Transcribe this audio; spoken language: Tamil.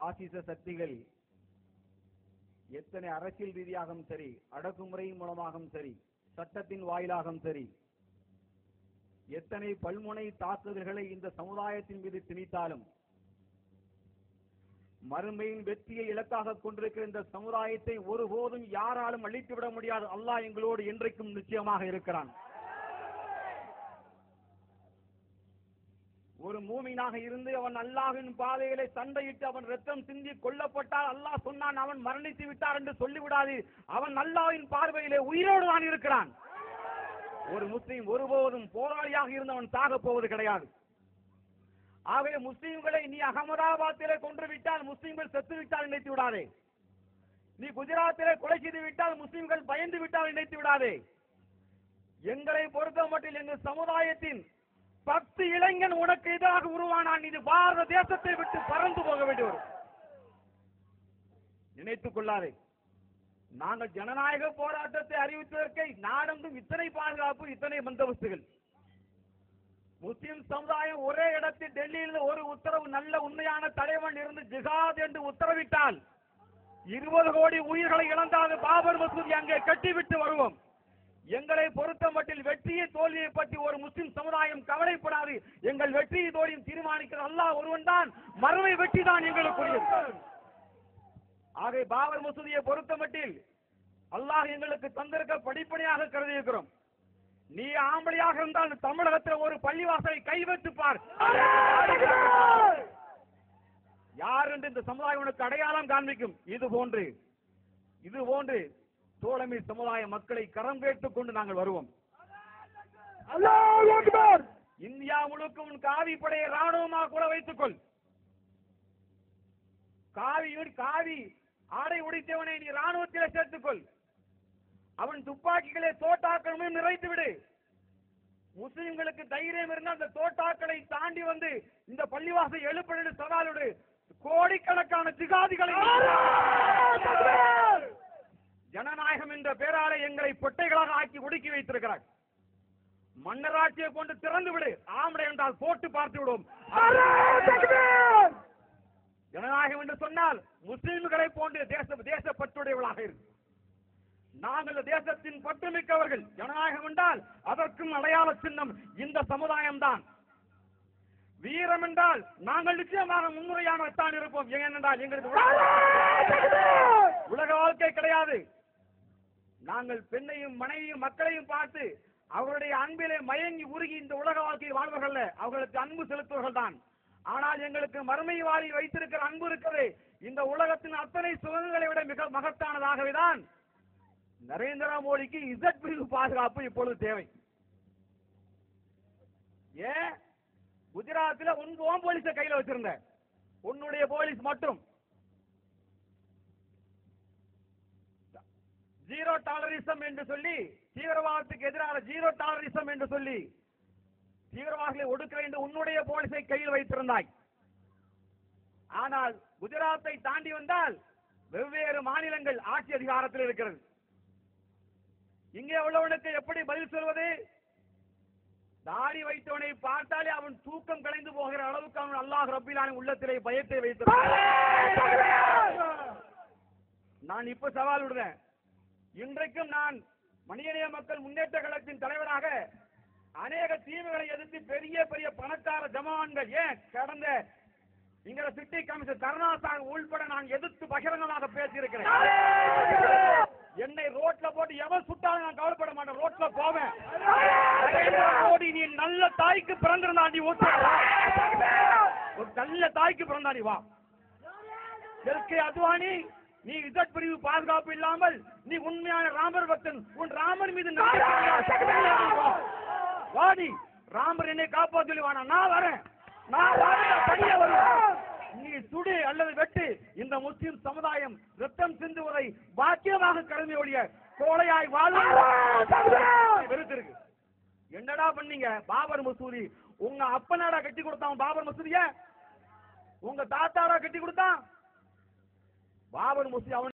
பாசிச சக்திகள் எத்தனை அரசியல் ரீதியாகவும் சரி, அடக்குமுறையின் மூலமாகவும் சரி, சட்டத்தின் வாயிலாகவும் சரி, எத்தனை பல்முனை தாக்குதல்களை இந்த சமுதாயத்தின் மீது திணித்தாலும் மறுமையின் வெற்றியை இலக்காக கொண்டிருக்கிற இந்த சமுதாயத்தை ஒருபோதும் யாராலும் அழித்துவிட முடியாது. அல்லாஹ் எங்களோடு என்றைக்கும் நிச்சயமாக இருக்கிறான். ஒரு மூமினாக இருந்து அவன் அல்லாஹ்வின் பாதையிலே சண்டையிட்டு அவன் ரத்தம் சிந்தி கொல்லப்பட்டால் அல்லாஹ் சொன்னான் அவன் மரணித்து விட்டார் என்று சொல்லிவிடாது. அவன் அல்லாஹ்வின் பார்வையிலே உயிரோடு தான் இருக்கிறான். ஒரு முஸ்லிம் ஒருபோதும் போராளியாக இருந்தவன் சாக போவது கிடையாது. ஆகவே முஸ்லிம்களை நீ அகமதாபாத்திலே கொன்று விட்டால் முஸ்லிம்கள் செத்து விட்டால் நினைத்து விடாதே. நீ குஜராத்திலே கொலை செய்து விட்டால் முஸ்லிம்கள் பயந்து விட்டால் நினைத்து விடாதே. எங்களை பொறுத்த மட்டில் எங்கள் சமுதாயத்தின் 10 இளைஞன் உனக்கு எதிராக உருவானான், இது பாரத தேசத்தை விட்டு பறந்து போக வேண்டியவர். நினைத்துக் கொள்ளாதே. நாங்கள் ஜனநாயக போராட்டத்தை அறிவித்ததற்கு நாடெங்கும் இத்தனை பாதுகாப்பு, இத்தனை பந்தோபஸ்துகள். முஸ்லிம் சமுதாயம் ஒரே இடத்தில் டெல்லியில் ஒரு உத்தரவு, நல்ல உண்மையான தலைவன் இருந்து ஜிஹாத் என்று உத்தரவிட்டால் 20 கோடி உயிர்களை இழந்தால் பாபர் மசூதி அங்கே கட்டிவிட்டு வருவோம். எங்களை பொறுத்த மட்டில் வெற்றியை தோல்வியை பற்றி ஒரு முஸ்லிம் சமுதாயம் கவலைப்படாது. எங்கள் வெற்றியை தோல்வியும் தீர்மானிக்கிற அல்லாஹ் ஒருவன் தான். மறுமை வெற்றி தான் எங்களுக்குரியது. ஆகவே பாபர் மசூதியை பொறுத்த மட்டில் அல்லாஹ் எங்களுக்கு தந்திருக்க படிப்படியாக கருதி இருக்கிறோம். நீ ஆம்பளையாக இருந்தால் தமிழகத்தில் ஒரு பள்ளிவாசலை கைவெட்டுப்பார். யார் என்று இந்த சமுதாயம் உனக்கு அடையாளம் காண்பிக்கும். இது போன்று தோழமை சமுதாய மக்களை கரம் கேட்டுக் கொண்டு நாங்கள் வருவோம். இந்தியா முழுக்க உன் காவி படையை ராணுவமாக கூட வைத்துக் கொள். காவி ஆடை உடைத்தவனை நீ ராணுவத்திலே சேர்த்துக்கொள். அவன் துப்பாக்கிகளை தோட்டாக்களும் நிறைத்து விடு. முஸ்லிம்களுக்கு தைரியம் இருந்தால் அந்த தோட்டாக்களை தாண்டி வந்து இந்த பள்ளிவாசை எழுப்ப சவாலோடு கோடிக்கணக்கான ஜிகாதிகளை ஜனநாயகம் என்ற பேராலே எங்களை பொட்டைகளாக ஆக்கி ஒடுக்கி வைத்திருக்கிறார். மன்னராட்சியை கொண்டு திறந்து விடு. ஆம்பளை என்றால் போட்டு பார்த்து விடுவோம். ஜனநாயகம் என்று சொன்னால் முஸ்லிம்களை போன்று தேசப்பற்றுடையவர்களாக இருக்கு. நாங்கள் தேசத்தின் பற்றுமிக்கவர்கள். ஜனநாயகம் என்றால் அதற்கும் அடையாள சின்னம் இந்த சமுதாயம் தான். வீரம் என்றால் நாங்கள் நிச்சயமாக முன்னுரையானத்தான் இருப்போம். ஏனென்றால் எங்களுக்கு உலக வாழ்க்கை கிடையாது. நாங்கள் பெண்ணையும் மனைவியும் மக்களையும் பார்த்து அவருடைய அன்பிலே மயங்கி உருகி இந்த உலக வாழ்க்கையை வாழ்வர்கள், அவர்களுக்கு அன்பு செலுத்துவர்கள் தான். ஆனால் எங்களுக்கு மறுமை வாழி வைத்திருக்கிற அன்பு இருக்கிறது. இந்த உலகத்தின் அத்தனை சுகங்களை விட மிக மகத்தானதாகவேதான் நரேந்திர மோடிக்கு இசட் பிரிவு பாதுகாப்பு இப்பொழுது தேவை. ஏன் குஜராத்தில் உன் போலீஸை கையில வச்சிருந்த உன்னுடைய போலீஸ் மட்டும் ஜீரோ டாலரிசம் என்று சொல்லி, தீவிரவாதத்துக்கு எதிரான ஜீரோ டாலரிசம் என்று சொல்லி தீவிரவாதிகளை ஒடுக்க வேண்டும் உன்னுடைய போலீஸை கையில் வைத்திருந்தாய். ஆனால் குஜராத்தை தாண்டி வந்தால் வெவ்வேறு மாநிலங்கள் ஆட்சி அதிகாரத்தில் இருக்கிறது. இங்கே உள்ளவனுக்கு எப்படி பதில் சொல்வது? தாடி வைத்தவனை பார்த்தாலே அவன் தூக்கம் கலைந்து போகிற அளவுக்கு அவன் அல்லாஹ் ரப்பில் ஆலமீன் உள்ளத்திலே பயத்தை வைத்திருக்கிறான். நான் இப்ப சவால் விடுறேன். இன்றைக்கும் நான் மனிதநேய மக்கள் முன்னேற்ற கழகத்தின் தலைவராக அநேக தீவுகளை எதிர்த்து பெரிய பெரிய பணக்கார ஜமான்கள், ஏன் கடந்த இங்க சிட்டி கமிஷனர் கருணாசாமி உள்பட நான் எதிர்த்து பகிரங்கமாக பேசியிருக்கிறேன். என்னை ரோட்ல போட்டு எவன் சுட்டாலும் நான் கவலைப்பட மாட்டேன். ரோட்ல போவேன். நீ நல்ல தாய்க்கு பிறந்திருந்தாண்டி ஒரு நல்ல தாய்க்கு பிறந்தாண்டி வா. அத்வானி, நீ இசட் பிரிவு பாதுகாப்பு இல்லாமல் நீ உண்மையான ராமர் பக்தன், உன் ராமர் மீது வாடி. ராமர் என்னை காப்பாற்றி வானா, நான் வரேன். நீ சுடு அல்லது வெட்டு. இந்த முஸ்லிம் சமுதாயம் ரத்தம் சிந்துவதை பாக்கியமாக கடமை ஒழிய கோழையாய் வெறுத்திருக்கு. என்னடா பண்ணீங்க? பாபர் மசூதி உங்க அப்பனாடா கட்டி கொடுத்தான். பாபர் மசூதிய உங்க தாத்தாடா கட்டி கொடுத்தான். பாபர் மசூதி அவன்